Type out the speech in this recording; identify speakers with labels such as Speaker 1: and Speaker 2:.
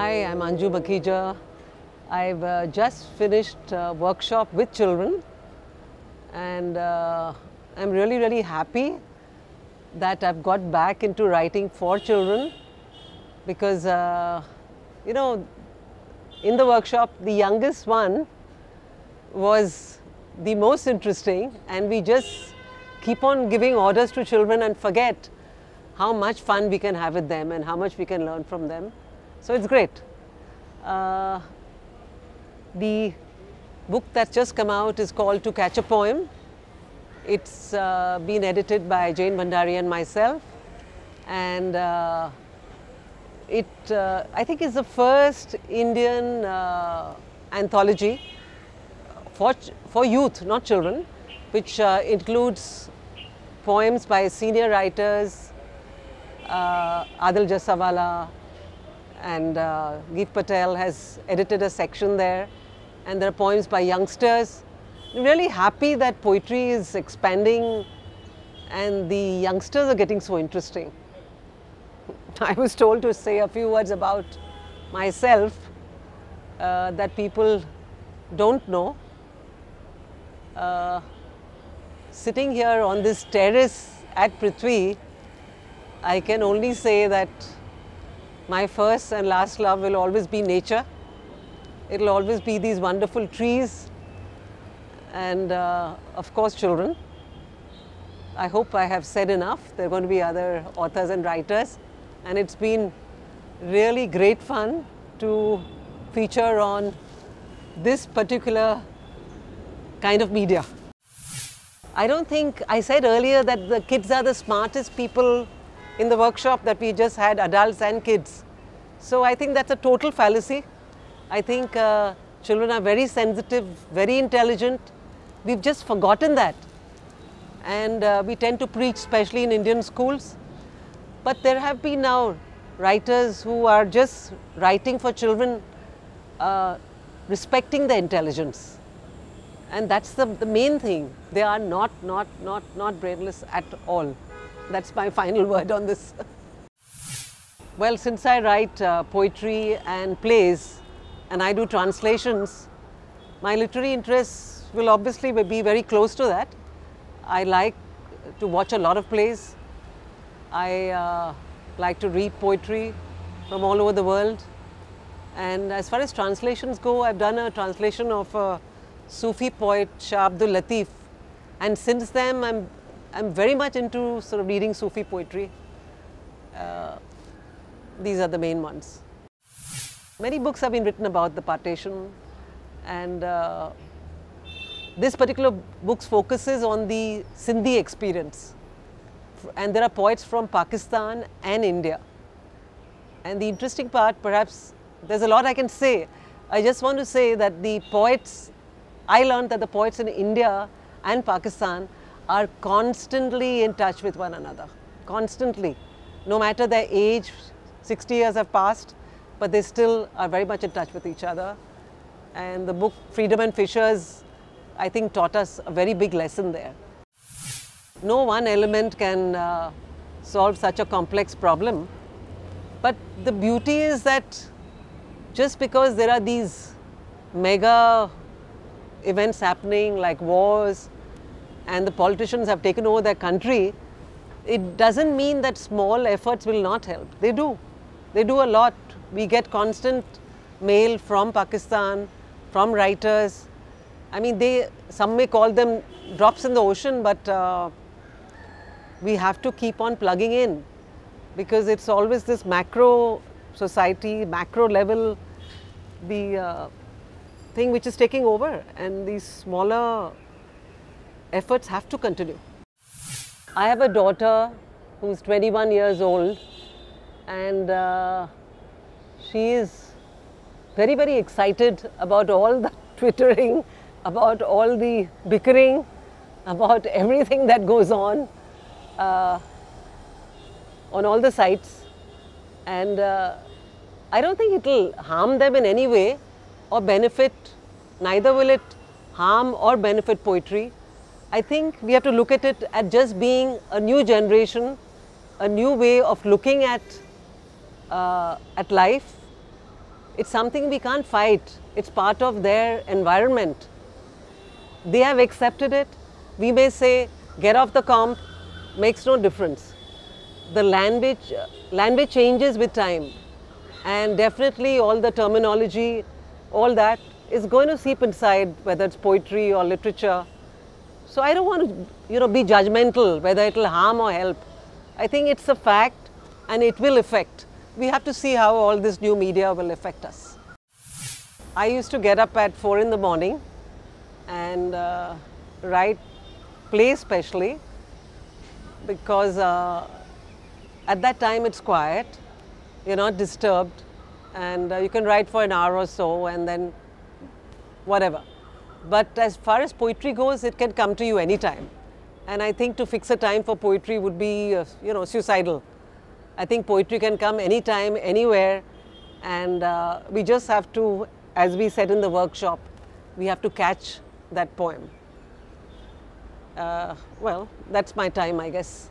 Speaker 1: Hi, I'm Anju Makhija. I've just finished a workshop with children, and I'm really happy that I've got back into writing for children because, you know, in the workshop, the youngest one was the most interesting, and we just keep on giving orders to children and forget how much fun we can have with them and how much we can learn from them. So it's great. The book that's just come out is called To Catch a Poem. It's been edited by Jane Bhandari and myself, and I think is the first Indian anthology for youth, not children, which includes poems by senior writers, Adil Jassawala, and Geet Patel has edited a section there, and there are poems by youngsters. I'm really happy that poetry is expanding and the youngsters are getting so interesting. I was told to say a few words about myself that people don't know. Sitting here on this terrace at Prithvi, I can only say that my first and last love will always be nature. It will always be these wonderful trees and of course children. I hope I have said enough. There are going to be other authors and writers, and it's been really great fun to feature on this particular kind of media. I don't think, I said earlier that the kids are the smartest people in the workshop that we just had, adults and kids. So I think that's a total fallacy. I think children are very sensitive, very intelligent. We've just forgotten that. And we tend to preach, especially in Indian schools. But there have been now writers who are just writing for children, respecting their intelligence. And that's the main thing. They are not brainless at all. That's my final word on this. Well, since I write poetry and plays, and I do translations, my literary interests will obviously be very close to that. I like to watch a lot of plays. I like to read poetry from all over the world. And as far as translations go, I've done a translation of a Sufi poet, Shah Abdul Latif. And since then, I'm very much into sort of reading Sufi poetry. These are the main ones. Many books have been written about the partition, and this particular book focuses on the Sindhi experience. And there are poets from Pakistan and India. And the interesting part, perhaps, there's a lot I can say. I just want to say that the poets, I learned that the poets in India and Pakistan are constantly in touch with one another, constantly. No matter their age, 60 years have passed, but they still are very much in touch with each other. And the book Freedom and Fishers, I think, taught us a very big lesson there. No one element can solve such a complex problem, but the beauty is that just because there are these mega events happening like wars, and the politicians have taken over their country, it doesn't mean that small efforts will not help. They do. They do a lot. We get constant mail from Pakistan, from writers. I mean, some may call them drops in the ocean, but we have to keep on plugging in, because it's always this macro society, macro level, the thing which is taking over, and these smaller efforts have to continue. I have a daughter who's 21 years old, and she is very excited about all the twittering, about all the bickering, about everything that goes on all the sites. And I don't think it will harm them in any way or benefit, neither will it harm or benefit poetry. I think we have to look at it as just being a new generation, a new way of looking at life, It's something we can't fight. It's part of their environment. They have accepted it. We may say, get off the comp, makes no difference. The language changes with time, and definitely all the terminology, all that is going to seep inside, whether it's poetry or literature. So I don't want to, be judgmental whether it will harm or help. I think it's a fact, and it will affect. We have to see how all this new media will affect us. I used to get up at 4 in the morning and write plays especially, because at that time it's quiet, you're not disturbed, and you can write for an hour or so and then whatever. But as far as poetry goes, it can come to you anytime. And I think to fix a time for poetry would be, suicidal. I think poetry can come anytime, anywhere, and we just have to, as we said in the workshop, we have to catch that poem. Well, that's my time, I guess.